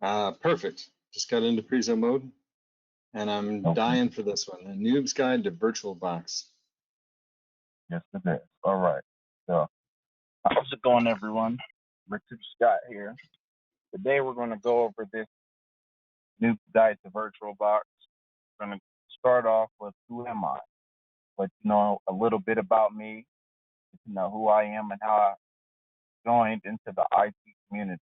Perfect. Just got into prezo mode, and I'm Okay. dying for this one. A Noob's Guide to VirtualBox. Yes, it is. All right. So, how's it going, everyone? Richard Scott here. Today, we're going to go over this new guide to VirtualBox. We're going to start off with who am I? Let you know a little bit about me, to know who I am and how I joined into the IT community.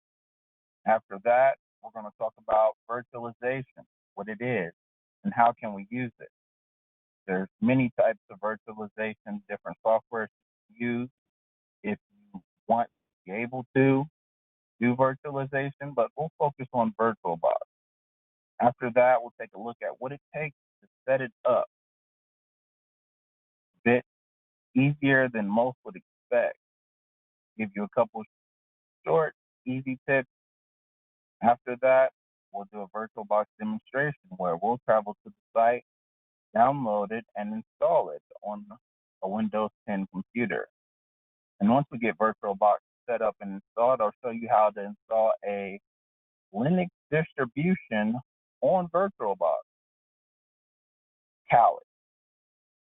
After that, we're going to talk about virtualization, what it is, and how can we use it. There's many types of virtualization, different software to use if you want to be able to do virtualization, but we'll focus on VirtualBox. After that, we'll take a look at what it takes to set it up a bit easier than most would expect. Give you a couple short, easy tips. After that, we'll do a VirtualBox demonstration where we'll travel to the site, download it, and install it on a Windows 10 computer. And once we get VirtualBox set up and installed, I'll show you how to install a Linux distribution on VirtualBox, Kali.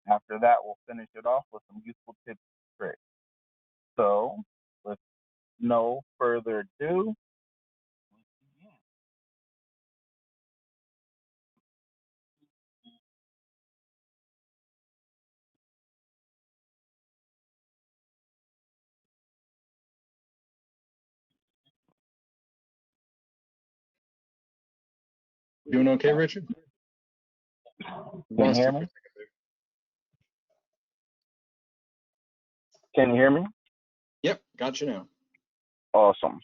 After that, we'll finish it off with some useful tips and tricks. So, with no further ado, let's begin. Doing okay, Richard? Can you Lost hear you me? for a second there. Can you hear me? Yep, got you now. Awesome.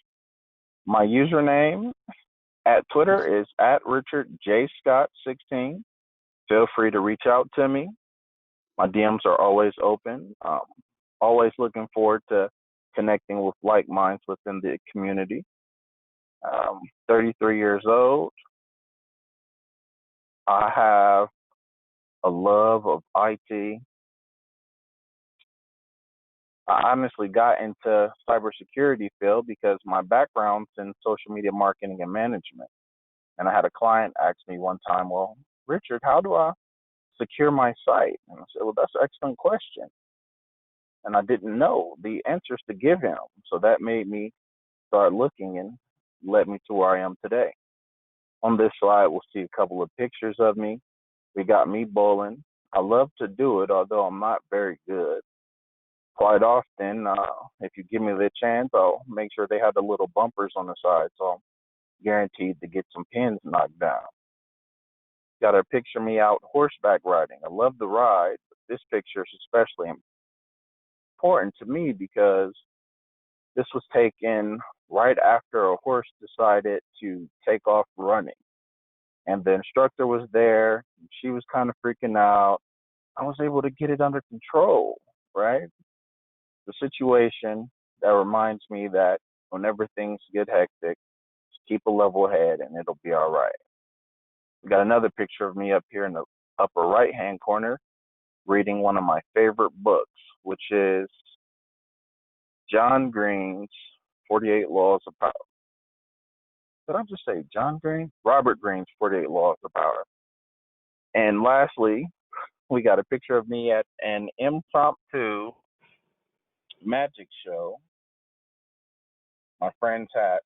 My username at Twitter is at RichardJScott16. Feel free to reach out to me. My DMs are always open. Always looking forward to connecting with like minds within the community. 33 years old. I have a love of IT. I honestly got into cybersecurity field because my background's in social media marketing and management. And I had a client ask me one time, well, Richard, how do I secure my site? And I said, well, that's an excellent question. And I didn't know the answers to give him. So that made me start looking and led me to where I am today. On this slide, we'll see a couple of pictures of me. We got me bowling. I love to do it, although I'm not very good. Quite often, if you give me the chance, I'll make sure they have the little bumpers on the side, so I'm guaranteed to get some pins knocked down. Got a picture of me out horseback riding. I love the ride, but this picture is especially important to me because this was taken right after a horse decided to take off running. And the instructor was there. She was kind of freaking out. I was able to get it under control, right? The situation that reminds me that whenever things get hectic, just keep a level head and it'll be all right. We got another picture of me up here in the upper right hand corner reading one of my favorite books, which is John Green's 48 Laws of Power. Did I just say John Green? Robert Greene's 48 Laws of Power. And lastly, we got a picture of me at an impromptu magic show. My friends had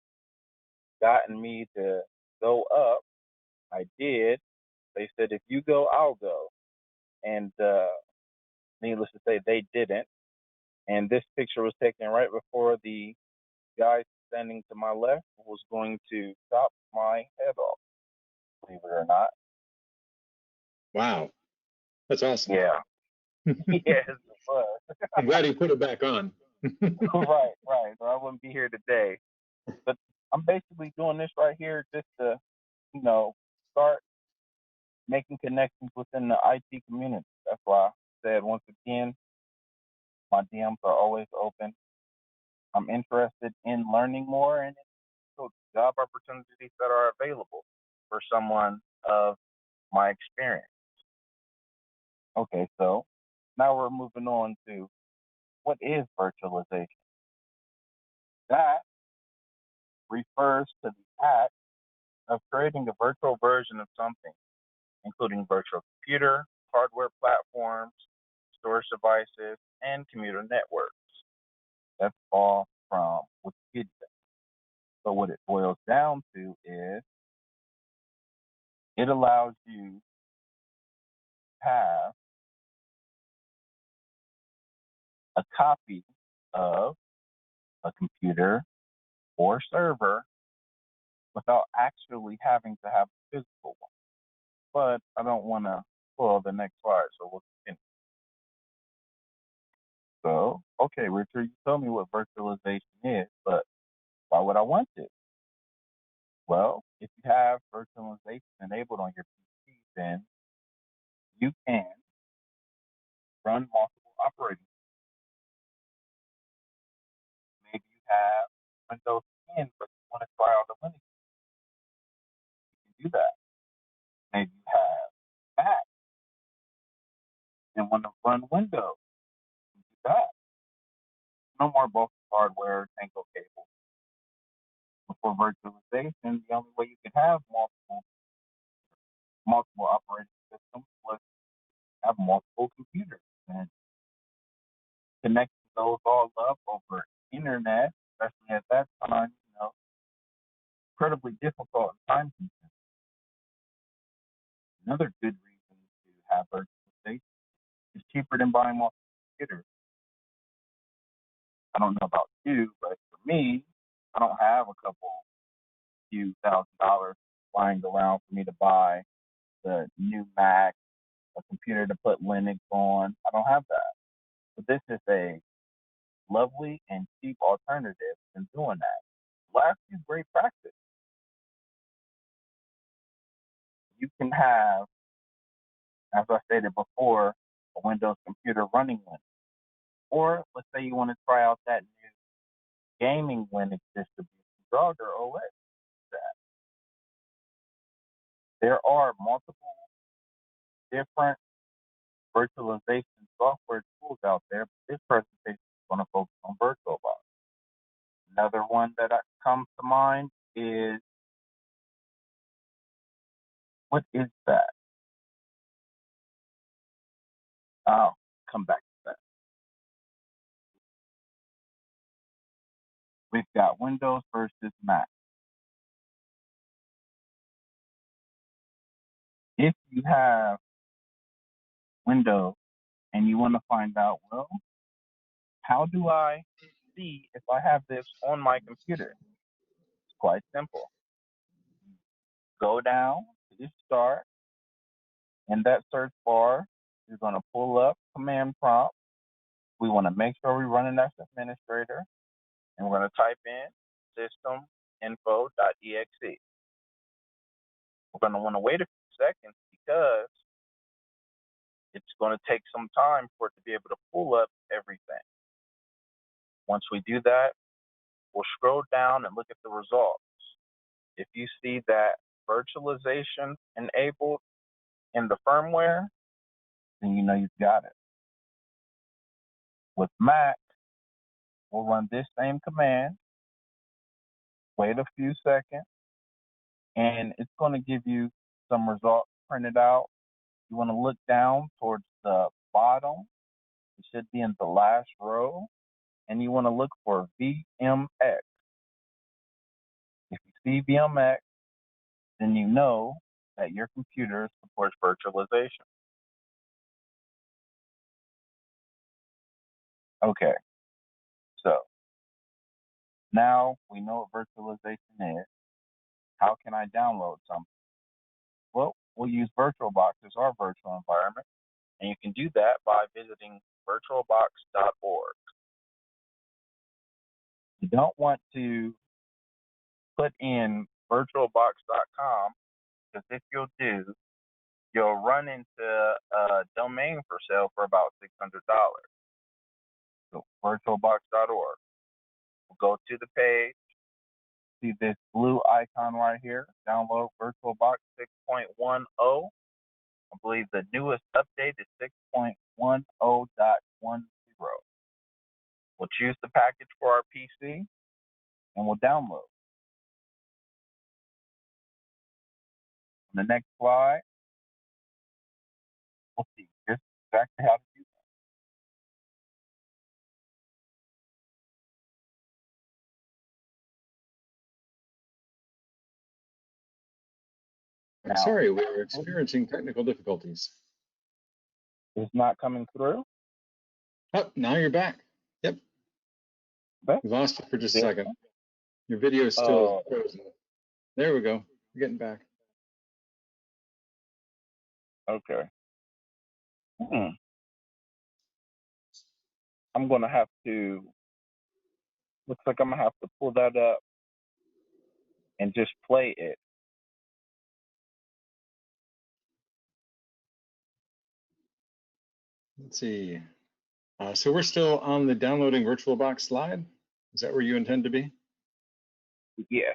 gotten me to go up. I did. They said, if you go, I'll go. And needless to say, they didn't. And this picture was taken right before the guy standing to my left was going to chop my head off, believe it or not. Wow, that's awesome. Yeah. Yes, it was. I'm glad you put it back on. Right, right. Or I wouldn't be here today. But I'm basically doing this right here just to, you know, start making connections within the IT community. That's why I said once again, my DMs are always open. I'm interested in learning more and job opportunities that are available for someone of my experience. Okay, so now we're moving on to what is virtualization? That refers to the act of creating a virtual version of something, including virtual computer, hardware platforms, storage devices, and commuter networks. That's all from Wikipedia. So what it boils down to is it allows you to have a copy of a computer or server without actually having to have a physical one. But I don't want to spoil the next slide, so we'll continue. So, okay, Richard, you told me what virtualization is, but why would I want it? Well, if you have virtualization enabled on your PC, then you can run multiple operating systems. Maybe you have Windows 10, but you want to try out the Linux. You can do that. Maybe you have Mac and want to run Windows. You can do that. No more bulky hardware, Tango cable. For virtualization, the only way you can have multiple operating systems was have multiple computers and connecting those all up over internet, especially at that time, incredibly difficult and time consuming. Another good reason to have virtualization is cheaper than buying multiple computers. I don't know about you, but for me, I don't have a few $1,000s lying around for me to buy the new Mac, a computer to put Linux on. I don't have that. But this is a lovely and cheap alternative in doing that. Last is great practice. You can have, as I stated before, a Windows computer running Linux. Or let's say you want to try out that new gaming Linux distribution, Jogger OS. That. There are multiple different virtualization software tools out there, but this presentation is going to focus on VirtualBox. Another one that comes to mind is, what is that? I'll come back to that. We've got Windows versus Mac. If you have Windows and you want to find out, well, how do I see if I have this on my computer? It's quite simple. Go down to the start. In that search bar, you're going to pull up command prompt. We want to make sure we're running as administrator, and we're going to type in systeminfo.exe. We're going to want to wait a few seconds because it's going to take some time for it to be able to pull up everything. Once we do that, we'll scroll down and look at the results. If you see that virtualization enabled in the firmware, then you know you've got it. With Mac, we'll run this same command, wait a few seconds, and it's going to give you some results printed out. You want to look down towards the bottom. It should be in the last row, and you want to look for VMX. If you see VMX, then you know that your computer supports virtualization. Okay, so now we know what virtualization is. How can I download something? Well, we'll use VirtualBox as our virtual environment, and you can do that by visiting virtualbox.org. You don't want to put in virtualbox.com, because if you'll do, you'll run into a domain for sale for about $600. So virtualbox.org. We'll go to the page, see this blue icon right here, download VirtualBox 6.10. I believe the newest update is 6.10.10. We'll choose the package for our PC and we'll download. the next slide, we'll see just exactly how to do that. I'm Now, sorry, we are experiencing technical difficulties. it's not coming through. Oh, now you're back. Yep, Okay. we lost you for just a Still? second. Your video is still frozen. There we go. We're getting back. Okay. I'm gonna have to. Looks like I'm gonna have to pull that up and just play it. Let's see. So we're still on the downloading VirtualBox slide. Is that where you intend to be? Yeah.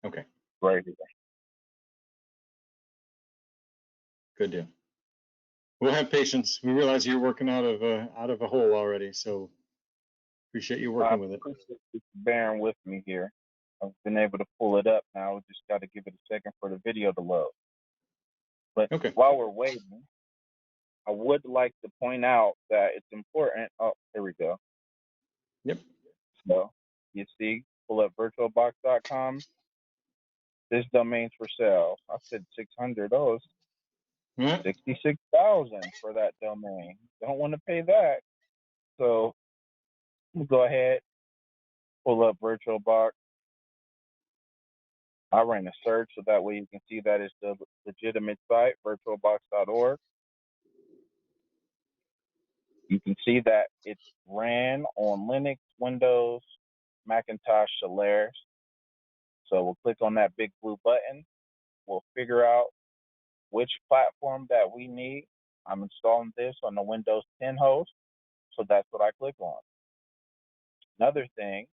Okay, Right here. good deal. We'll have patience. We realize you're working out of a hole already, so appreciate you I working with it. appreciate you bearing with me here. I've been able to pull it up now. We just got to give it a second for the video to load. But Okay. while we're waiting, I would like to point out that it's important. Oh, here we go. Yep. So you see, pull up virtualbox.com. This domain's for sale. I said 600. Oh, it's 66,000 for that domain. Don't want to pay that. So go ahead, pull up VirtualBox. I ran a search so that way you can see that it's the legitimate site, virtualbox.org. You can see that it's ran on Linux, Windows, Macintosh, Solaris. So we'll click on that big blue button. We'll figure out which platform that we need. I'm installing this on the Windows 10 host, so that's what I click on. Another thing,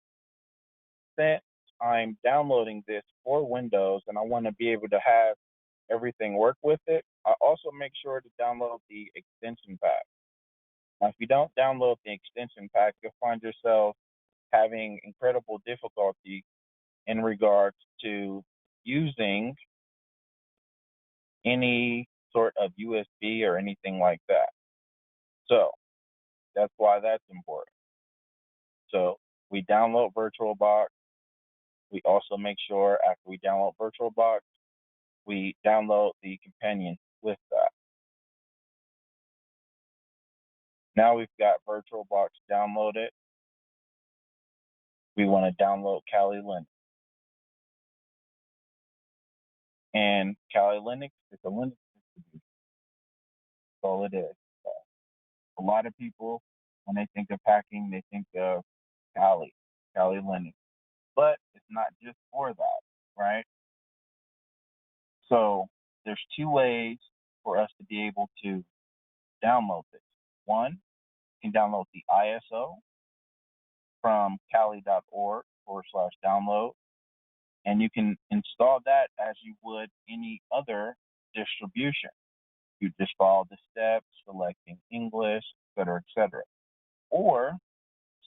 since I'm downloading this for Windows and I want to be able to have everything work with it, I also make sure to download the extension pack. Now, if you don't download the extension pack, you'll find yourself having incredible difficulty in regards to using any sort of USB or anything like that. So that's why that's important. So we download VirtualBox. We also make sure after we download VirtualBox, we download the companion with that. Now we've got VirtualBox downloaded. We want to download Kali Linux. And Kali Linux is a Linux distribution. That's all it is. A lot of people, when they think of hacking, they think of Kali Linux. But it's not just for that, right? So there's two ways for us to be able to download this. One, you can download the ISO from kali.org/download, and you can install that as you would any other distribution. You just follow the steps, selecting English, et cetera, et cetera. Or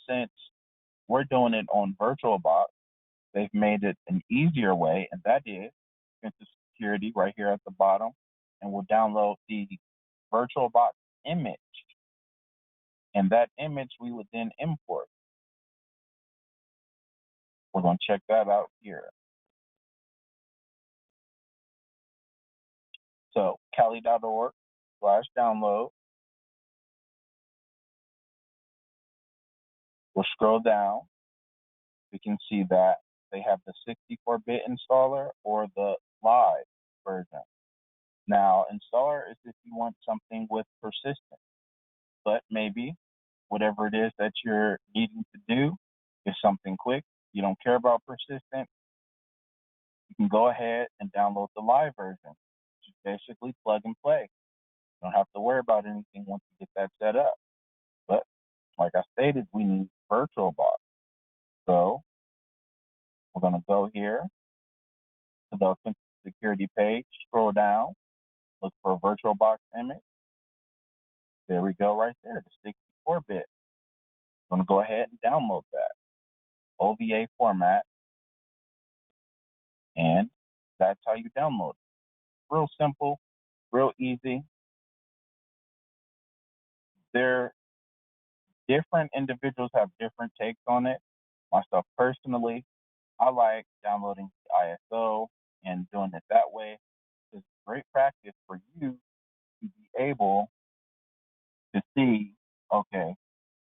since we're doing it on VirtualBox, they've made it an easier way, and that is into security right here at the bottom, and we'll download the VirtualBox image, and that image we would then import. We're going to check that out here. So kali.org/download. We'll scroll down. We can see that they have the 64-bit installer or the live version. Now, installer is if you want something with persistence, but maybe whatever it is that you're needing to do is something quick. You don't care about persistent. You can go ahead and download the live version, which is basically plug and play. You don't have to worry about anything once you get that set up. But like I stated, we need VirtualBox. So we're going to go here to the security page, scroll down, look for a VirtualBox image. There we go right there, the 64-bit. I'm going to go ahead and download that. OVA format, and that's how you download it. real simple, real easy. They're different individuals have different takes on it. Myself personally, I like downloading the ISO and doing it that way. It's great practice for you to be able to see, okay,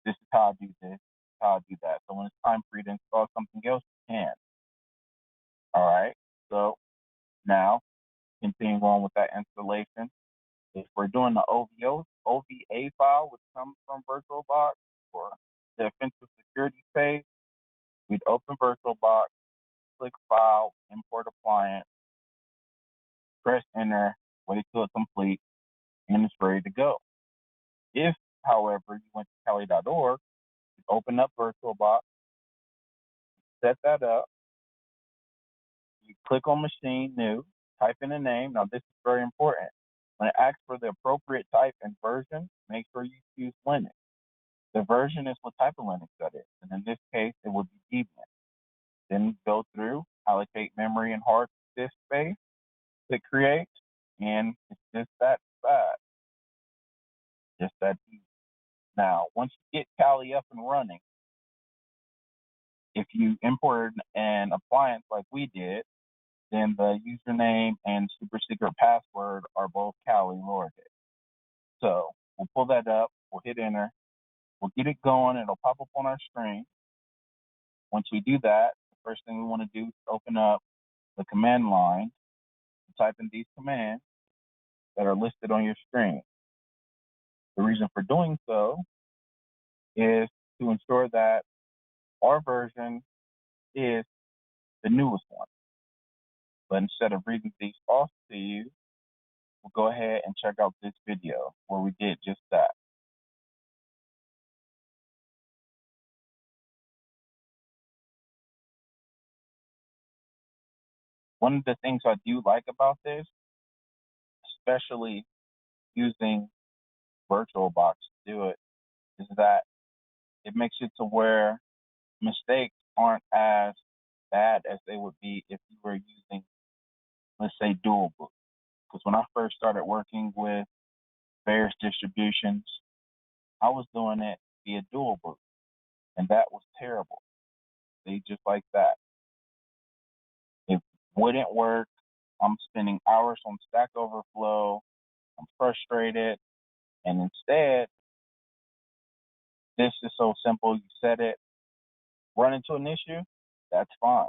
this is how I do this, how I do that. So when it's time for you to install something else, you can. All right. So now, continuing on with that installation, if we're doing the OVA file, which comes from VirtualBox for the offensive security phase, we'd open VirtualBox, click File, Import Appliance, press Enter, wait till it complete, and it's ready to go. If, however, you went to Kali.org, you open up VirtualBox, set that up, you click on Machine New, type in a name. Now, this is very important. When it asks for the appropriate type and version, make sure you choose Linux. The version is what type of Linux that is, and in this case, it would be Debian. Then go through, allocate memory and hard disk space, click Create, and it's just that fast, just that easy. Now, once you get Kali up and running, if you import an appliance like we did, then the username and super secret password are both Kali lowercase. So we'll pull that up, we'll hit enter, we'll get it going, it'll pop up on our screen. Once we do that, the first thing we want to do is open up the command line and type in these commands that are listed on your screen. The reason for doing so is to ensure that our version is the newest one. But instead of reading these off to you, we'll go ahead and check out this video where we did just that. One of the things I do like about this, especially using VirtualBox to do it, is that it makes it to where mistakes aren't as bad as they would be if you were using, let's say, dual boot. Because when I first started working with various distributions, I was doing it via dual boot, and that was terrible. See, just like that. It wouldn't work. I'm spending hours on Stack Overflow. I'm frustrated. And instead, this is so simple. You set it, run into an issue, that's fine.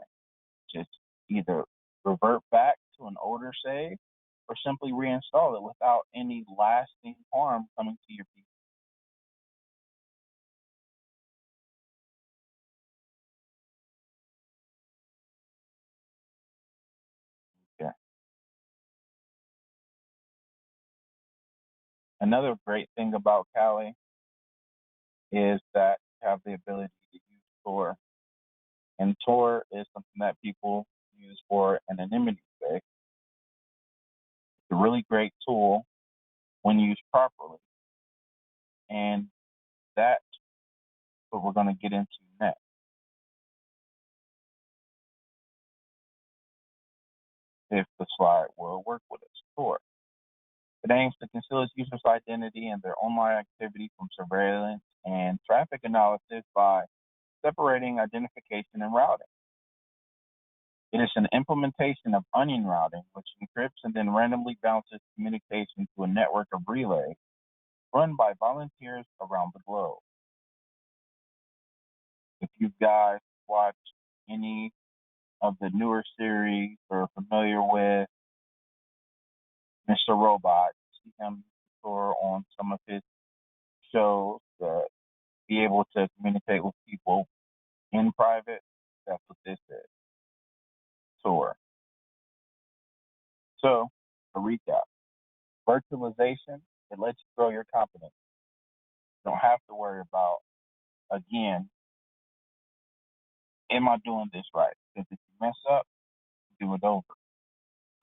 Just either revert back to an older save or simply reinstall it without any lasting harm coming to your PC. Okay. Another great thing about Kali is that you have the ability to use Tor. And Tor is something that people use for anonymity sake. It's a really great tool when used properly. And that's what we're going to get into next. If the slide will work with us. Tor. It aims to conceal its users' identity and their online activity from surveillance and traffic analysis by separating identification and routing. It is an implementation of onion routing, which encrypts and then randomly bounces communication to a network of relays run by volunteers around the globe. If you guys watch any of the newer series or are familiar with Mr. Robot, you see him on some of his shows that be able to communicate with people in private. That's what this is. Tor. So, to recap, virtualization, it lets you grow your confidence. You don't have to worry about, again, am I doing this right? Because if you mess up, do it over.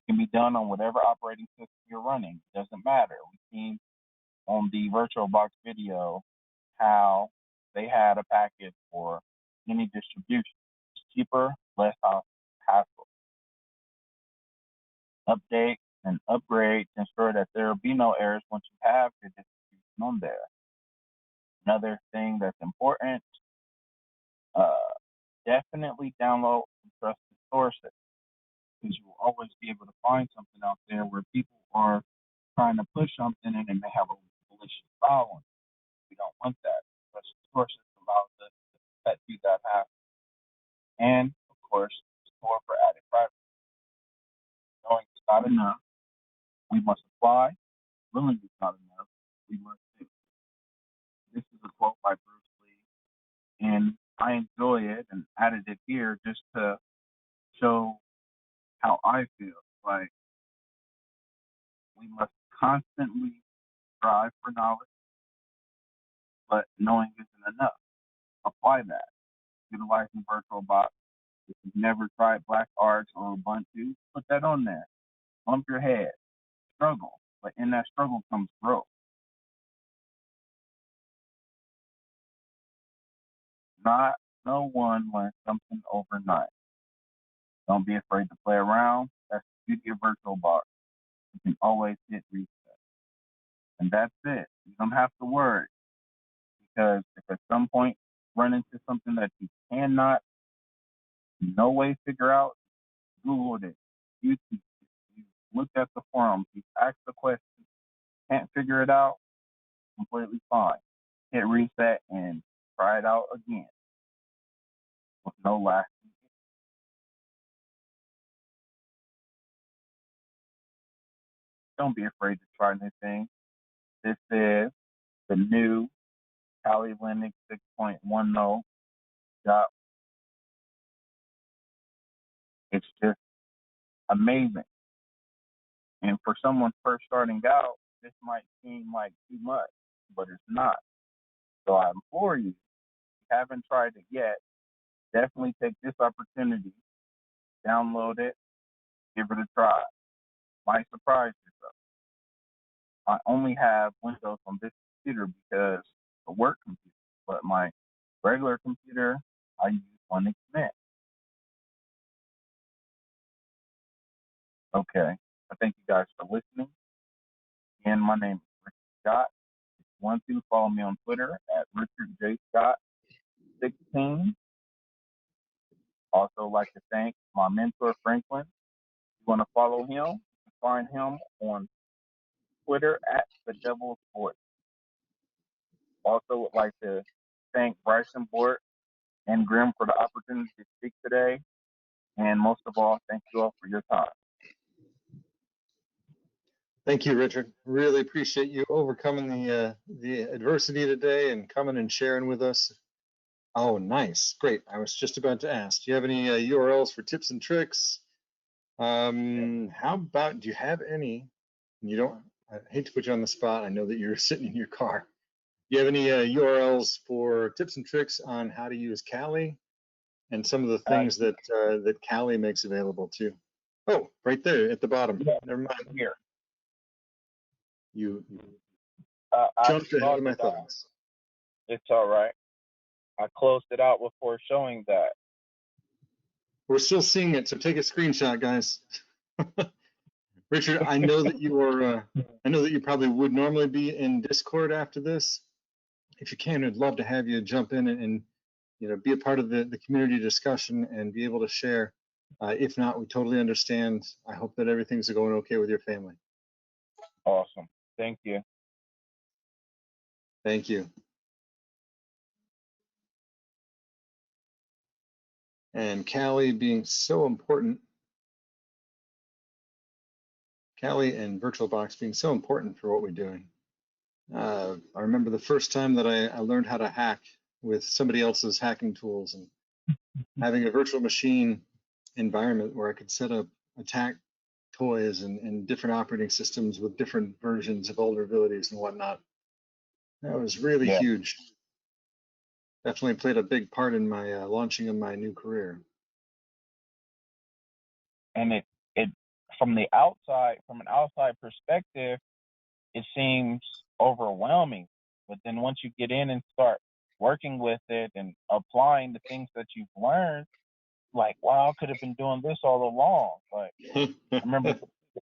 It can be done on whatever operating system you're running. It doesn't matter. We've seen on the VirtualBox video how they had a package for any distribution. It's cheaper, less hassle. Update and upgrade to ensure that there will be no errors once you have your distribution on there. Another thing that's important, uh, definitely download some trusted sources because you will always be able to find something out there where people are trying to push something and it may have a malicious following. We don't want that. Trusted sources allows us to do that happen. And of course, store for added privacy. Knowing it's not enough, we must apply. Willing is not enough, we must do. This is a quote by Bruce Lee, and I enjoy it and added it here just to show how I feel. Like we must constantly strive for knowledge, but knowing isn't enough. Apply that. Utilizing VirtualBox. If you've never tried Black Arts or Ubuntu, put that on there. Bump your head. Struggle. But in that struggle comes growth. No one learns something overnight. Don't be afraid to play around. That's the beauty of VirtualBox. You can always hit reset. And that's it. You don't have to worry. Because if at some point you run into something that you cannot no way figure out, Googled it, YouTube it, you looked at the forums, you asked the question, can't figure it out, completely fine. Hit reset and try it out again with no lasting. Don't be afraid to try new things. This is the new Kali Linux 6.10. It's just amazing. And for someone first starting out, this might seem like too much, but it's not. So I implore you, if you haven't tried it yet, definitely take this opportunity, download it, give it a try. Might surprise yourself. I only have Windows on this computer because it's a work computer, but my regular computer, I use Linux Mint. Okay. I thank you guys for listening. Again, my name is Richard Scott. If you want to, follow me on Twitter at RichardJScott16. Also, like to thank my mentor, Franklin. If you want to follow him, you can find him on Twitter at The Devil's Voice. Also, would like to thank Bryson Bort and GRIMM for the opportunity to speak today. And most of all, thank you all for your time. Thank you, Richard. Really appreciate you overcoming the adversity today and coming and sharing with us. Oh, nice. Great. I was just about to ask, do you have any URLs for tips and tricks? How about, do you have any, I hate to put you on the spot. I know that you're sitting in your car. Do you have any URLs for tips and tricks on how to use Kali and some of the things that Kali makes available too? Oh, right there at the bottom. Never mind. Here. You I jumped ahead of my thoughts. It's all right. I closed it out before showing that. We're still seeing it, so take a screenshot, guys. Richard, I know that you are. I know that you probably would normally be in Discord after this. If you can, I'd love to have you jump in and be a part of the community discussion and be able to share. If not, we totally understand. I hope that everything's going okay with your family. Awesome. Thank you. Thank you. And Kali being so important. Kali and VirtualBox being so important for what we're doing. I remember the first time that I learned how to hack with somebody else's hacking tools and having a virtual machine environment where I could set up attack toys and different operating systems with different versions of vulnerabilities and whatnot. That was really huge. Definitely played a big part in my launching of my new career. And it from an outside perspective, it seems overwhelming. But then once you get in and start working with it and applying the things that you've learned, like, wow, I could have been doing this all along. Like, I remember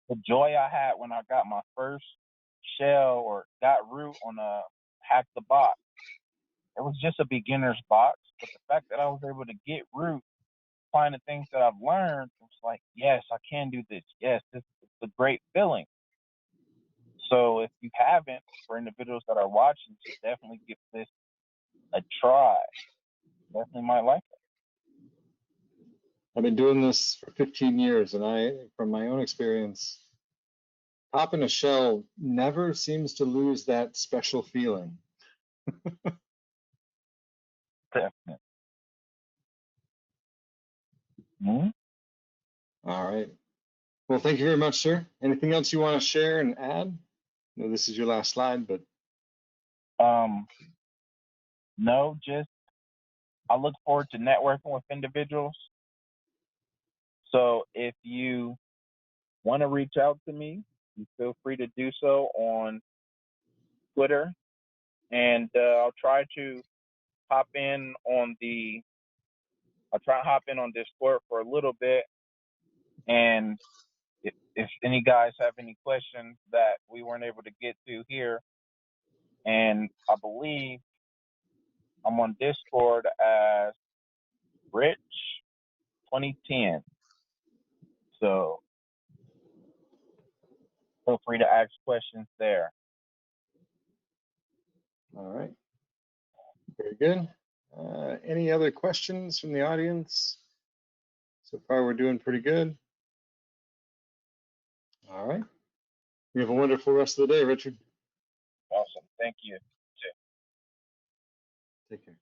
the joy I had when I got my first shell or got root on a hack the box. It was just a beginner's box, but the fact that I was able to get root, find the things that I've learned, it was like, yes, I can do this. Yes, this is a great feeling. So if you haven't, for individuals that are watching, should definitely give this a try. Definitely might like it. I've been doing this for 15 years, and from my own experience, popping a shell never seems to lose that special feeling. Definitely. Mm-hmm. All right. Well, thank you very much, sir. Anything else you want to share and add? I know this is your last slide, but No, just I look forward to networking with individuals. So if you want to reach out to me, you feel free to do so on Twitter, and I'll try to hop in on the. I'll try and hop in on Discord for a little bit, and if any guys have any questions that we weren't able to get to here, and I believe I'm on Discord as Rich 2010. So feel free to ask questions there. all right. Very good. Any other questions from the audience? So far, we're doing pretty good. All right. You have a wonderful rest of the day, Richard. Awesome. Thank you. Take care.